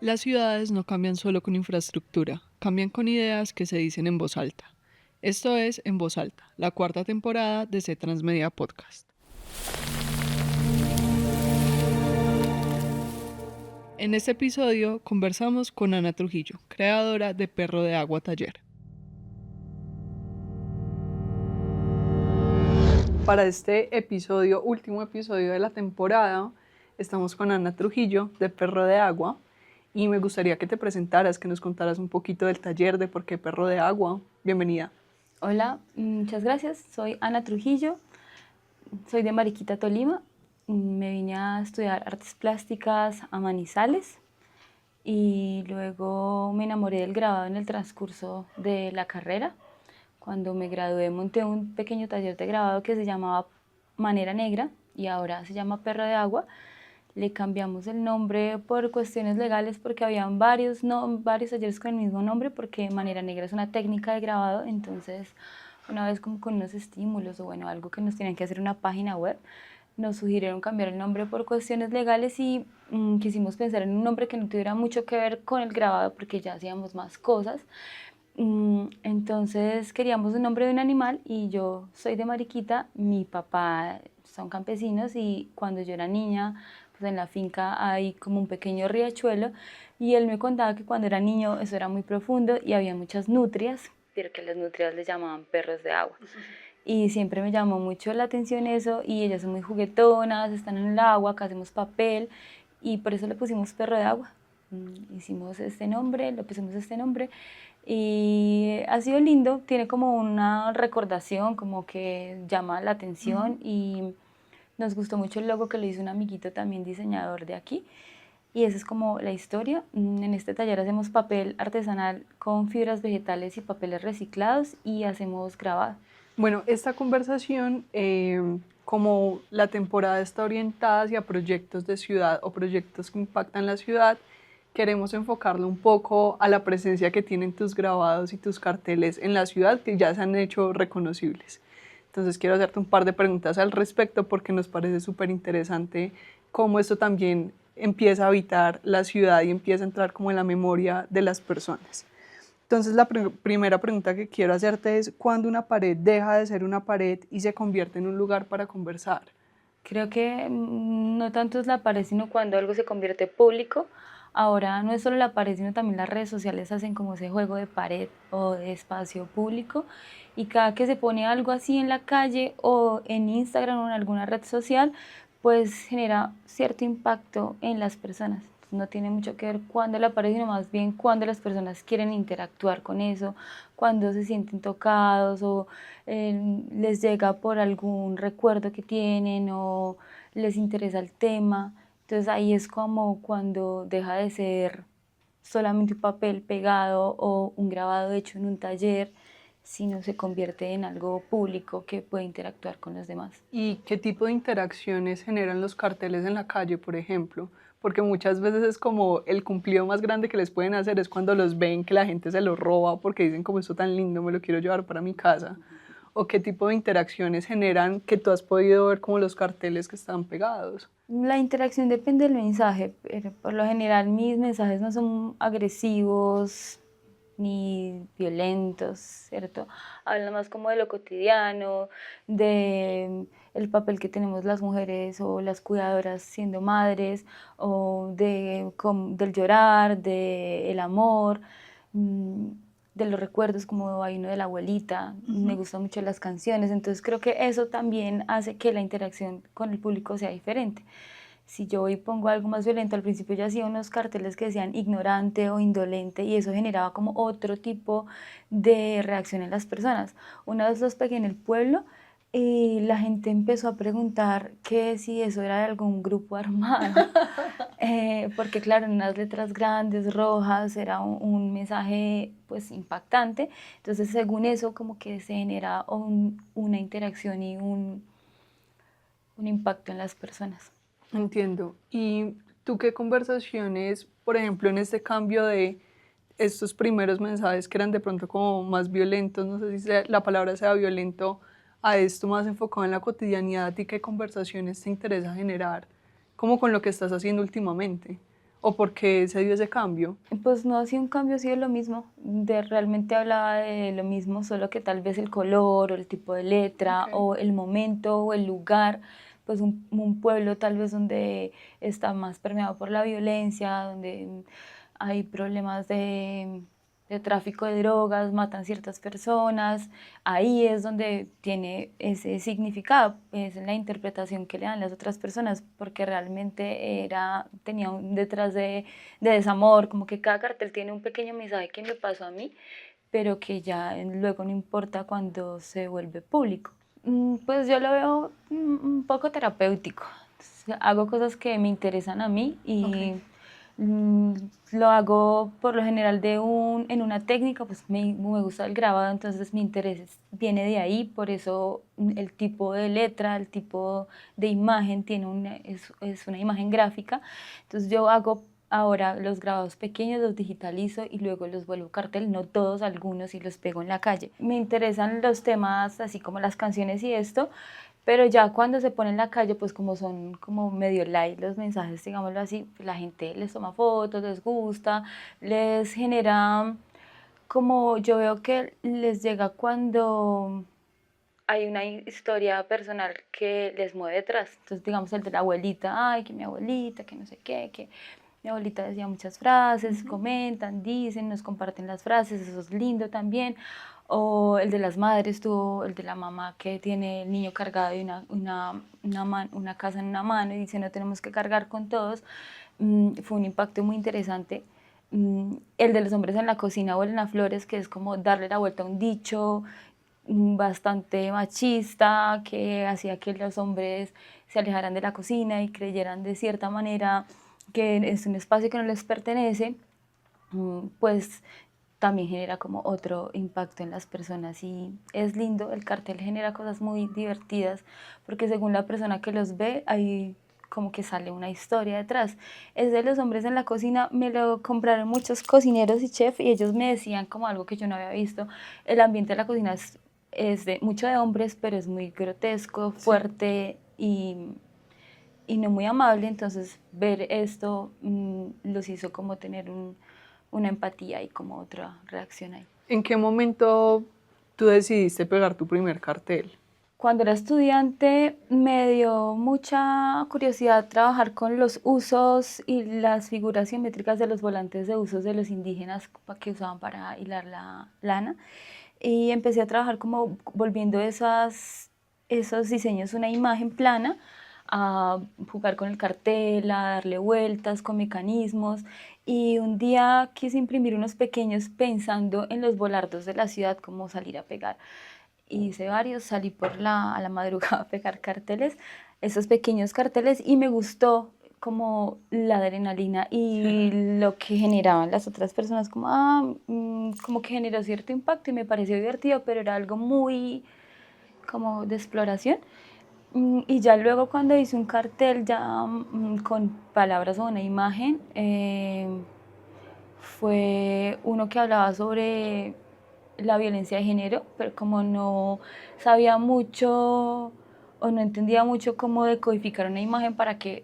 Las ciudades no cambian solo con infraestructura, cambian con ideas que se dicen en voz alta. Esto es En Voz Alta, la cuarta temporada de C Transmedia Podcast. En este episodio conversamos con Ana Trujillo, creadora de Perro de Agua Taller. Para este episodio, último episodio de la temporada, estamos con Ana Trujillo de Perro de Agua y me gustaría que te presentaras, que nos contaras un poquito del taller de por qué Perro de Agua. Bienvenida. Hola, muchas gracias. Soy Ana Trujillo, soy de Mariquita, Tolima. Me vine a estudiar artes plásticas a Manizales y luego me enamoré del grabado en el transcurso de la carrera. Cuando me gradué monté un pequeño taller de grabado que se llamaba Manera Negra y ahora se llama Perro de Agua. Le cambiamos el nombre por cuestiones legales porque habían varios talleres con el mismo nombre, porque Manera Negra es una técnica de grabado. Entonces, una vez como con unos estímulos o bueno, algo que nos tenían que hacer una página web, nos sugirieron cambiar el nombre por cuestiones legales y quisimos pensar en un nombre que no tuviera mucho que ver con el grabado porque ya hacíamos más cosas. Entonces queríamos un nombre de un animal y yo soy de Mariquita, mi papá son campesinos y cuando yo era niña, pues en la finca hay como un pequeño riachuelo y él me contaba que cuando era niño eso era muy profundo y había muchas nutrias, pero que las nutrias les llamaban perros de agua. Y siempre me llamó mucho la atención eso y ellas son muy juguetonas, están en el agua, acá hacemos papel y por eso le pusimos perro de agua. Hicimos este nombre, le pusimos este nombre y ha sido lindo, tiene como una recordación, como que llama la atención y nos gustó mucho el logo que le hizo un amiguito también diseñador de aquí y esa es como la historia. En este taller hacemos papel artesanal con fibras vegetales y papeles reciclados y hacemos grabado. Bueno, esta conversación, como la temporada está orientada hacia proyectos de ciudad o proyectos que impactan la ciudad, queremos enfocarlo un poco a la presencia que tienen tus grabados y tus carteles en la ciudad que ya se han hecho reconocibles. Entonces quiero hacerte un par de preguntas al respecto porque nos parece súper interesante cómo esto también empieza a habitar la ciudad y empieza a entrar como en la memoria de las personas. Entonces la primera pregunta que quiero hacerte es, ¿cuándo una pared deja de ser una pared y se convierte en un lugar para conversar? Creo que no tanto es la pared, sino cuando algo se convierte público. Ahora no es solo la pared, sino también las redes sociales hacen como ese juego de pared o de espacio público. Y cada que se pone algo así en la calle o en Instagram o en alguna red social, pues genera cierto impacto en las personas. No tiene mucho que ver cuándo la pared, sino más bien cuándo las personas quieren interactuar con eso, cuando se sienten tocados o les llega por algún recuerdo que tienen o les interesa el tema. Entonces ahí es como cuando deja de ser solamente un papel pegado o un grabado hecho en un taller, sino se convierte en algo público que puede interactuar con los demás. ¿Y qué tipo de interacciones generan los carteles en la calle, por ejemplo? Porque muchas veces es como el cumplido más grande que les pueden hacer es cuando los ven que la gente se los roba porque dicen como esto tan lindo, me lo quiero llevar para mi casa. ¿O qué tipo de interacciones generan que tú has podido ver como los carteles que están pegados? La interacción depende del mensaje, pero por lo general mis mensajes no son agresivos ni violentos, ¿cierto? Hablan más como de lo cotidiano, de el papel que tenemos las mujeres o las cuidadoras siendo madres, o del llorar, del amor, de los recuerdos, como hay uno de la abuelita. Me gustan mucho las canciones, entonces creo que eso también hace que la interacción con el público sea diferente. Si yo hoy pongo algo más violento, al principio yo hacía unos carteles que decían ignorante o indolente y eso generaba como otro tipo de reacción en las personas. Una vez los pegué en el pueblo y la gente empezó a preguntar que si eso era de algún grupo armado, porque claro, en unas letras grandes, rojas, era un mensaje pues impactante. Entonces según eso como que se genera una interacción y un impacto en las personas. Entiendo. ¿Y tú qué conversaciones, por ejemplo, en este cambio de estos primeros mensajes que eran de pronto como más violentos, no sé si la palabra sea violento, a esto más enfocado en la cotidianidad, ¿y qué conversaciones te interesa generar, como con lo que estás haciendo últimamente? ¿O por qué se dio ese cambio? Pues no ha sido un cambio, ha sido lo mismo. Realmente hablaba de lo mismo, solo que tal vez el color o el tipo de letra o el momento o el lugar, pues un pueblo tal vez donde está más permeado por la violencia, donde hay problemas de tráfico de drogas, matan ciertas personas, ahí es donde tiene ese significado, es la interpretación que le dan las otras personas, porque realmente tenía un detrás de desamor, como que cada cartel tiene un pequeño mensaje que me pasó a mí, pero que ya luego no importa cuando se vuelve público. Pues yo lo veo un poco terapéutico. Hago cosas que me interesan a mí y lo hago por lo general en una técnica, pues me gusta el grabado, entonces mi interés viene de ahí, por eso el tipo de letra, el tipo de imagen es una imagen gráfica, entonces yo hago ahora los grabados pequeños, los digitalizo y luego los vuelvo cartel, no todos, algunos, y los pego en la calle. Me interesan los temas así como las canciones y esto, pero ya cuando se pone en la calle, pues como son como medio light los mensajes, digámoslo así, pues la gente les toma fotos, les gusta, les genera, como yo veo que les llega cuando hay una historia personal que les mueve detrás. Entonces, digamos, el de la abuelita, ay, que mi abuelita, que no sé qué, que mi abuelita decía muchas frases, comentan, dicen, nos comparten las frases, eso es lindo también. O el de las madres, el de la mamá que tiene el niño cargado y una casa en una mano y dice no tenemos que cargar con todos. Fue un impacto muy interesante. El de los hombres en la cocina huelen a flores, que es como darle la vuelta a un dicho bastante machista, que hacía que los hombres se alejaran de la cocina y creyeran de cierta manera que es un espacio que no les pertenece, pues también genera como otro impacto en las personas y es lindo, el cartel genera cosas muy divertidas porque según la persona que los ve hay como que sale una historia detrás. Es de los hombres en la cocina, me lo compraron muchos cocineros y chefs y ellos me decían como algo que yo no había visto, el ambiente de la cocina es de mucho de hombres, pero es muy grotesco, fuerte y no muy amable, entonces ver esto los hizo como tener una empatía y como otra reacción ahí. ¿En qué momento tú decidiste pegar tu primer cartel? Cuando era estudiante me dio mucha curiosidad trabajar con los usos y las figuras geométricas de los volantes de usos de los indígenas que usaban para hilar la lana y empecé a trabajar como volviendo esos diseños una imagen plana, a jugar con el cartel, a darle vueltas con mecanismos y un día quise imprimir unos pequeños pensando en los volardos de la ciudad, cómo salir a pegar. Hice varios, salí a la madrugada a pegar carteles, esos pequeños carteles y me gustó como la adrenalina y lo que generaban las otras personas, como que generó cierto impacto y me pareció divertido, pero era algo muy como de exploración. Y ya luego cuando hice un cartel ya con palabras o una imagen, fue uno que hablaba sobre la violencia de género, pero como no sabía mucho o no entendía mucho cómo decodificar una imagen para que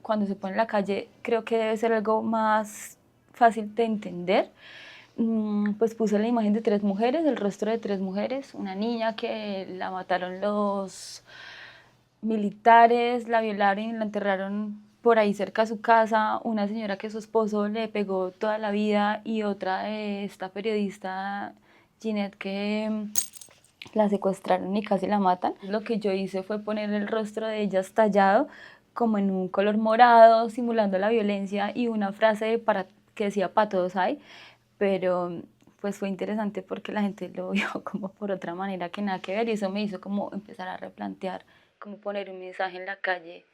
cuando se pone en la calle creo que debe ser algo más fácil de entender, pues puse la imagen de 3 mujeres, el rostro de 3 mujeres, una niña que la mataron los militares, la violaron y la enterraron por ahí cerca de su casa, una señora que su esposo le pegó toda la vida y otra de esta periodista Ginette que la secuestraron y casi la matan. Lo que yo hice fue poner el rostro de ellas tallado como en un color morado, simulando la violencia y una frase que decía "pa' todos hay", pero pues fue interesante porque la gente lo vio como por otra manera que nada que ver y eso me hizo como empezar a replantear cómo poner un mensaje en la calle.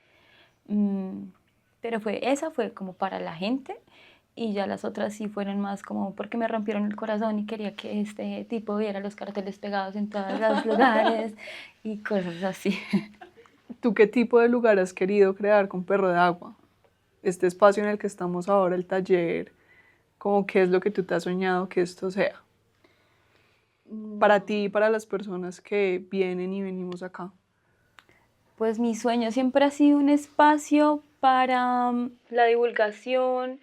Pero esa fue como para la gente y ya las otras sí fueron más como porque me rompieron el corazón y quería que este tipo viera los carteles pegados en todos los lugares y cosas así. ¿Tú qué tipo de lugar has querido crear con Perro de Agua? Este espacio en el que estamos ahora, el taller, ¿cómo qué es lo que tú te has soñado que esto sea? Para ti y para las personas que vienen y venimos acá. Pues mi sueño siempre ha sido un espacio para la divulgación,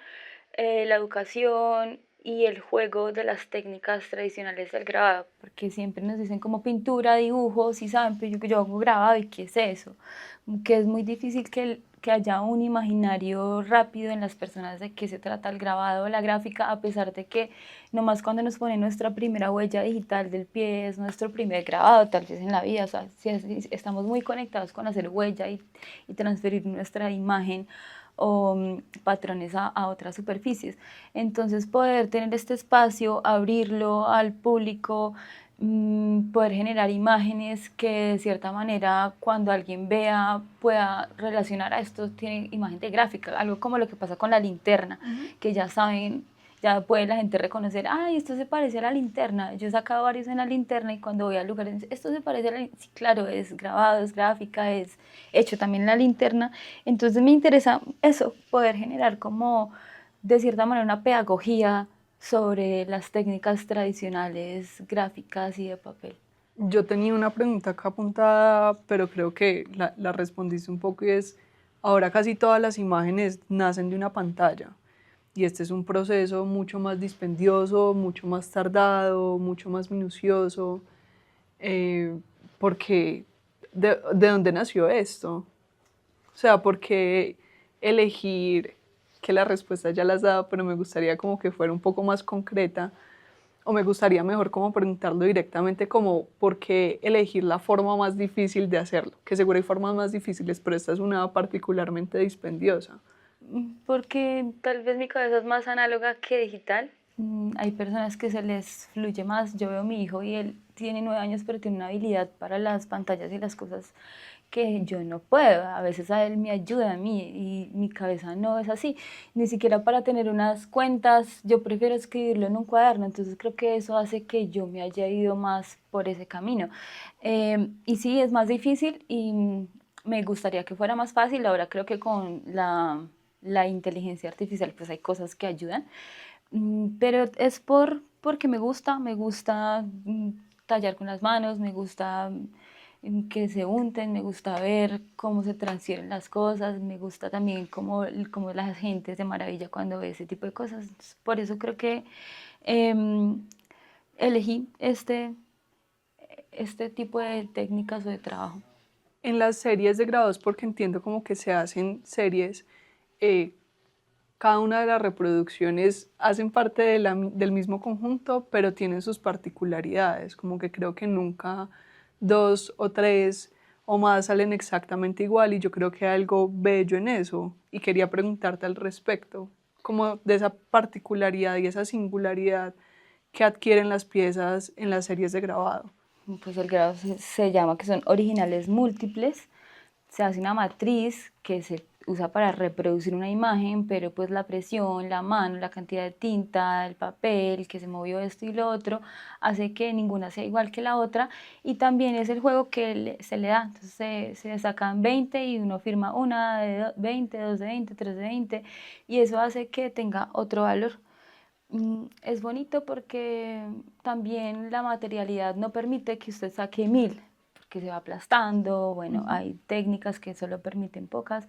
la educación y el juego de las técnicas tradicionales del grabado, porque siempre nos dicen como pintura, dibujo, sí saben, pero yo hago grabado y ¿qué es eso? Que es muy difícil que haya un imaginario rápido en las personas de qué se trata el grabado o la gráfica, a pesar de que nomás cuando nos ponen nuestra primera huella digital del pie es nuestro primer grabado, tal vez en la vida, o sea, si estamos muy conectados con hacer huella y transferir nuestra imagen o patrones a otras superficies. Entonces poder tener este espacio, abrirlo al público, poder generar imágenes que de cierta manera cuando alguien vea pueda relacionar a esto, tiene imagen de gráfica, algo como lo que pasa con la linterna, que ya saben, ya puede la gente reconocer, ay, esto se parece a la linterna. Yo he sacado varios en la linterna y cuando voy a lugares, esto se parece a la linterna. Sí, claro, es grabado, es gráfica, es hecho también en la linterna. Entonces me interesa eso, poder generar como de cierta manera una pedagogía sobre las técnicas tradicionales gráficas y de papel. Yo tenía una pregunta acá apuntada, pero creo que la respondiste un poco y es, ahora casi todas las imágenes nacen de una pantalla y este es un proceso mucho más dispendioso, mucho más tardado, mucho más minucioso, eh, porque ¿de dónde nació esto? O sea, ¿por qué elegir, que la respuesta ya la has dado, pero me gustaría como que fuera un poco más concreta, o me gustaría mejor como preguntarlo directamente como por qué elegir la forma más difícil de hacerlo, que seguro hay formas más difíciles, pero esta es una particularmente dispendiosa. Porque tal vez mi cabeza es más análoga que digital. Hay personas que se les fluye más. Yo veo a mi hijo y él tiene 9 años, pero tiene una habilidad para las pantallas y las cosas que yo no puedo. A veces a él me ayuda a mí y mi cabeza no es así. Ni siquiera para tener unas cuentas, yo prefiero escribirlo en un cuaderno. Entonces creo que eso hace que yo me haya ido más por ese camino. Y sí, es más difícil y me gustaría que fuera más fácil. Ahora creo que con la inteligencia artificial pues hay cosas que ayudan. Pero es porque me gusta tallar con las manos, me gusta que se unten, me gusta ver cómo se transfieren las cosas, me gusta también cómo la gente se maravilla cuando ve ese tipo de cosas. Entonces, por eso creo que em, elegí este tipo de técnicas o de trabajo. En las series de grados, porque entiendo como que se hacen series, eh, cada una de las reproducciones hacen parte del mismo conjunto, pero tienen sus particularidades, como que creo que nunca dos o tres o más salen exactamente igual y yo creo que hay algo bello en eso y quería preguntarte al respecto, como de esa particularidad y esa singularidad que adquieren las piezas en las series de grabado. Pues el grado se llama que son originales múltiples. Se hace una matriz que se usa para reproducir una imagen, pero pues la presión, la mano, la cantidad de tinta, el papel, que se movió esto y lo otro, hace que ninguna sea igual que la otra y también es el juego que se le da. Entonces se sacan 20 y uno firma una de 20, dos de 20, tres de 20 y eso hace que tenga otro valor. Es bonito porque también la materialidad no permite que usted saque 1000, porque se va aplastando, bueno, hay técnicas que solo permiten pocas,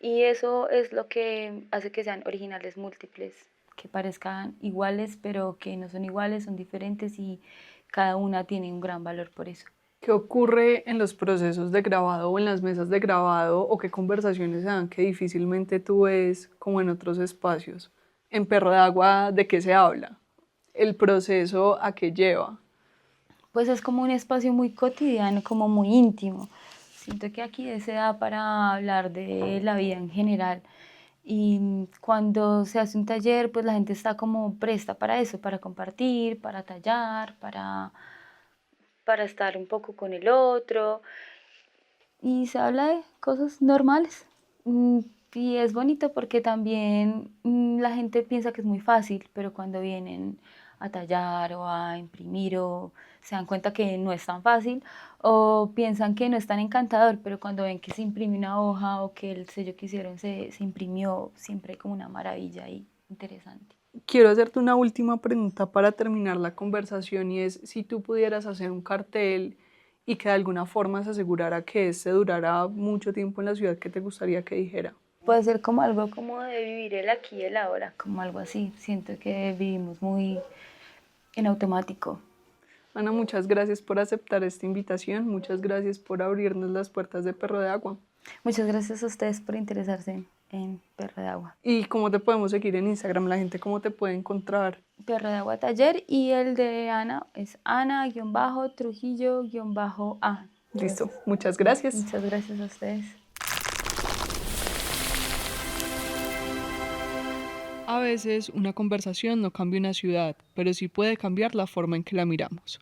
y eso es lo que hace que sean originales múltiples, que parezcan iguales, pero que no son iguales, son diferentes y cada una tiene un gran valor por eso. ¿Qué ocurre en los procesos de grabado o en las mesas de grabado o qué conversaciones se dan que difícilmente tú ves como en otros espacios? En Perro de Agua, ¿de qué se habla? El proceso a qué lleva. Pues es como un espacio muy cotidiano, como muy íntimo. Siento que aquí se da para hablar de la vida en general. Y cuando se hace un taller, pues la gente está como presta para eso, para compartir, para tallar, para estar un poco con el otro. Y se habla de cosas normales. Y es bonito porque también la gente piensa que es muy fácil, pero cuando vienen a tallar o a imprimir o se dan cuenta que no es tan fácil o piensan que no es tan encantador, pero cuando ven que se imprime una hoja o que el sello que hicieron se imprimió, siempre hay como una maravilla ahí interesante. Quiero hacerte una última pregunta para terminar la conversación y es si tú pudieras hacer un cartel y que de alguna forma se asegurara que este durara mucho tiempo en la ciudad, ¿qué te gustaría que dijera? puede ser como algo como de vivir el aquí y el ahora, como algo así. Siento que vivimos muy en automático. Ana, muchas gracias por aceptar esta invitación, muchas gracias por abrirnos las puertas de Perro de Agua. Muchas gracias a ustedes por interesarse en Perro de Agua. ¿Y cómo te podemos seguir en Instagram? La gente, ¿cómo te puede encontrar? Perro de Agua Taller, y el de Ana es Ana-Trujillo-A. Listo, muchas gracias. Muchas gracias a ustedes. A veces una conversación no cambia una ciudad, pero sí puede cambiar la forma en que la miramos.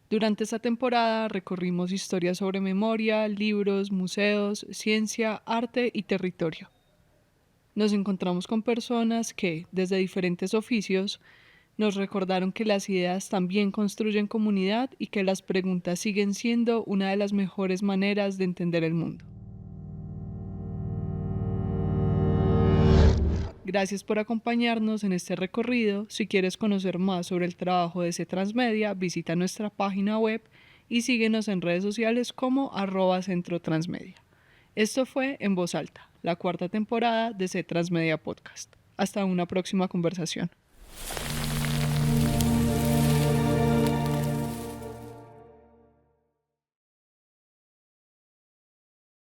Durante esta temporada recorrimos historias sobre memoria, libros, museos, ciencia, arte y territorio. Nos encontramos con personas que, desde diferentes oficios, nos recordaron que las ideas también construyen comunidad y que las preguntas siguen siendo una de las mejores maneras de entender el mundo. Gracias por acompañarnos en este recorrido. Si quieres conocer más sobre el trabajo de C-Transmedia, visita nuestra página web y síguenos en redes sociales como @centrotransmedia. Esto fue En Voz Alta, la 4ª temporada de C-Transmedia Podcast. Hasta una próxima conversación.